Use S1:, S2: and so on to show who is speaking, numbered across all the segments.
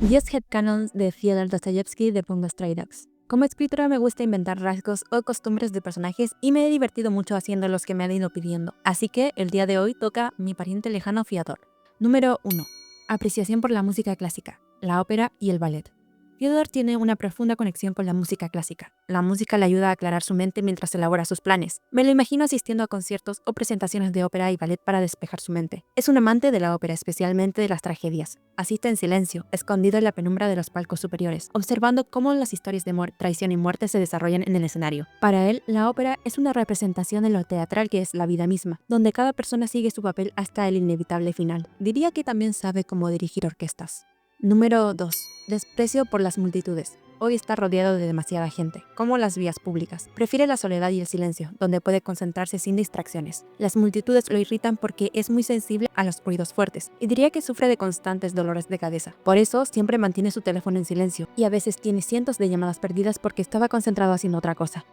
S1: 10 headcanons de Fyodor Dostoyevsky de Bungo Stray Dogs. Como escritora me gusta inventar rasgos o costumbres de personajes y me he divertido mucho haciendo los que me han ido pidiendo, así que el día de hoy toca mi pariente lejano Fyodor. Número 1. Apreciación por la música clásica, la ópera y el ballet. Fyodor tiene una profunda conexión con la música clásica. La música le ayuda a aclarar su mente mientras elabora sus planes. Me lo imagino asistiendo a conciertos o presentaciones de ópera y ballet para despejar su mente. Es un amante de la ópera, especialmente de las tragedias. Asiste en silencio, escondido en la penumbra de los palcos superiores, observando cómo las historias de amor, traición y muerte se desarrollan en el escenario. Para él, la ópera es una representación de lo teatral que es la vida misma, donde cada persona sigue su papel hasta el inevitable final. Diría que también sabe cómo dirigir orquestas. Número 2. Desprecio por las multitudes. Hoy está rodeado de demasiada gente, como las vías públicas. Prefiere la soledad y el silencio, donde puede concentrarse sin distracciones. Las multitudes lo irritan porque es muy sensible a los ruidos fuertes, y diría que sufre de constantes dolores de cabeza. Por eso, siempre mantiene su teléfono en silencio, y a veces tiene cientos de llamadas perdidas porque estaba concentrado haciendo otra cosa.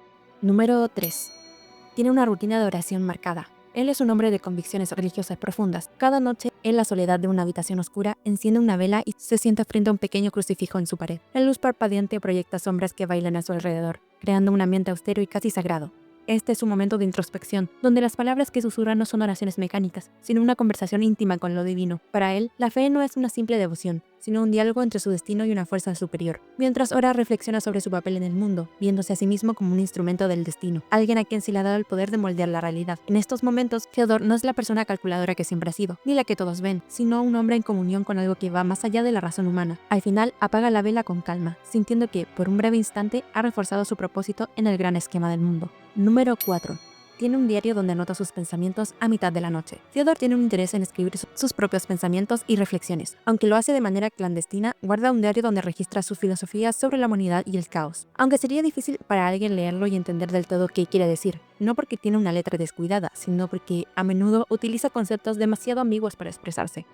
S1: Número 3. Tiene una rutina de oración marcada. Él es un hombre de convicciones religiosas profundas. Cada noche, en la soledad de una habitación oscura, enciende una vela y se sienta frente a un pequeño crucifijo en su pared. La luz parpadeante proyecta sombras que bailan a su alrededor, creando un ambiente austero y casi sagrado. Este es un momento de introspección, donde las palabras que susurran no son oraciones mecánicas, sino una conversación íntima con lo divino. Para él, la fe no es una simple devoción, sino un diálogo entre su destino y una fuerza superior. Mientras ora, reflexiona sobre su papel en el mundo, viéndose a sí mismo como un instrumento del destino, alguien a quien se le ha dado el poder de moldear la realidad. En estos momentos, Fyodor no es la persona calculadora que siempre ha sido, ni la que todos ven, sino un hombre en comunión con algo que va más allá de la razón humana. Al final, apaga la vela con calma, sintiendo que, por un breve instante, ha reforzado su propósito en el gran esquema del mundo. Número 4. Tiene un diario donde anota sus pensamientos a mitad de la noche. Fyodor tiene un interés en escribir sus propios pensamientos y reflexiones. Aunque lo hace de manera clandestina, guarda un diario donde registra sus filosofías sobre la humanidad y el caos. Aunque sería difícil para alguien leerlo y entender del todo qué quiere decir, no porque tiene una letra descuidada, sino porque a menudo utiliza conceptos demasiado ambiguos para expresarse.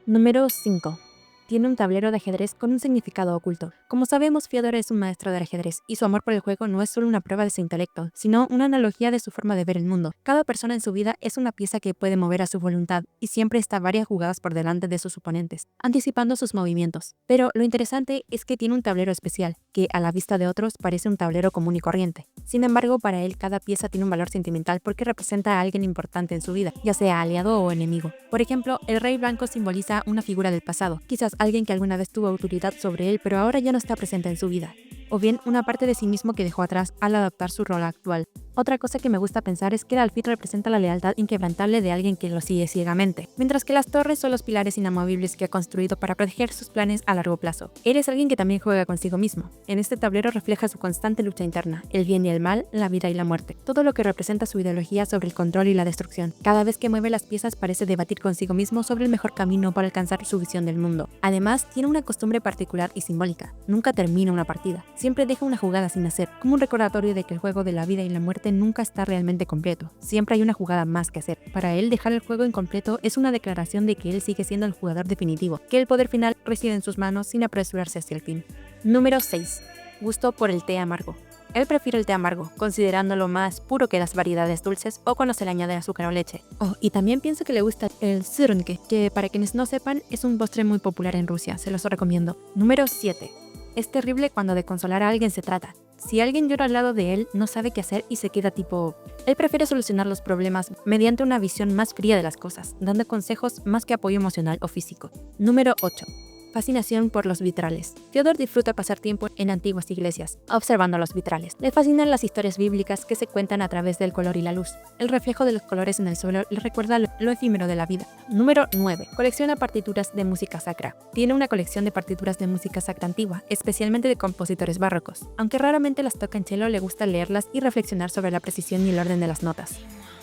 S1: Número 5. Tiene un tablero de ajedrez con un significado oculto. Como sabemos, Fyodor es un maestro del ajedrez, y su amor por el juego no es solo una prueba de su intelecto, sino una analogía de su forma de ver el mundo. Cada persona en su vida es una pieza que puede mover a su voluntad, y siempre está varias jugadas por delante de sus oponentes, anticipando sus movimientos. Pero lo interesante es que tiene un tablero especial, que a la vista de otros parece un tablero común y corriente. Sin embargo, para él cada pieza tiene un valor sentimental porque representa a alguien importante en su vida, ya sea aliado o enemigo. Por ejemplo, el rey blanco simboliza una figura del pasado, quizás alguien que alguna vez tuvo autoridad sobre él pero ahora ya no está presente en su vida, o bien una parte de sí mismo que dejó atrás al adoptar su rol actual. Otra cosa que me gusta pensar es que el alfil representa la lealtad inquebrantable de alguien que lo sigue ciegamente, mientras que las torres son los pilares inamovibles que ha construido para proteger sus planes a largo plazo. Él es alguien que también juega consigo mismo. En este tablero refleja su constante lucha interna, el bien y el mal, la vida y la muerte, todo lo que representa su ideología sobre el control y la destrucción. Cada vez que mueve las piezas parece debatir consigo mismo sobre el mejor camino para alcanzar su visión del mundo. Además, tiene una costumbre particular y simbólica. Nunca termina una partida. Siempre deja una jugada sin hacer, como un recordatorio de que el juego de la vida y la muerte nunca está realmente completo. Siempre hay una jugada más que hacer. Para él, dejar el juego incompleto es una declaración de que él sigue siendo el jugador definitivo, que el poder final reside en sus manos sin apresurarse hacia el fin. Número 6. Gusto por el té amargo. Él prefiere el té amargo, considerándolo más puro que las variedades dulces o cuando se le añade azúcar o leche. Y también pienso que le gusta el syrnke, que para quienes no sepan es un postre muy popular en Rusia, se los recomiendo. Número 7. Es terrible cuando de consolar a alguien se trata. Si alguien llora al lado de él, no sabe qué hacer y se queda tipo... Él prefiere solucionar los problemas mediante una visión más fría de las cosas, dando consejos más que apoyo emocional o físico. Número 8. Fascinación por los vitrales. Fyodor disfruta pasar tiempo en antiguas iglesias, observando los vitrales. Le fascinan las historias bíblicas que se cuentan a través del color y la luz. El reflejo de los colores en el suelo le recuerda lo efímero de la vida. Número 9. Colecciona partituras de música sacra. Tiene una colección de partituras de música sacra antigua, especialmente de compositores barrocos. Aunque raramente las toca en cello, le gusta leerlas y reflexionar sobre la precisión y el orden de las notas.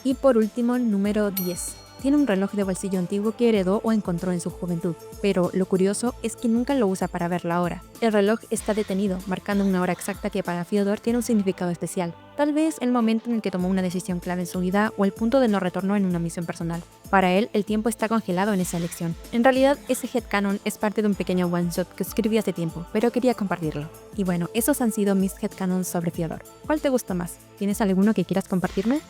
S1: Y por último, número 10. Tiene un reloj de bolsillo antiguo que heredó o encontró en su juventud, pero lo curioso es que nunca lo usa para ver la hora. El reloj está detenido, marcando una hora exacta que para Fyodor tiene un significado especial. Tal vez el momento en el que tomó una decisión clave en su vida o el punto de no retorno en una misión personal. Para él, el tiempo está congelado en esa elección. En realidad, ese headcanon es parte de un pequeño one-shot que escribí hace tiempo, pero quería compartirlo. Y bueno, esos han sido mis headcanons sobre Fyodor. ¿Cuál te gustó más? ¿Tienes alguno que quieras compartirme?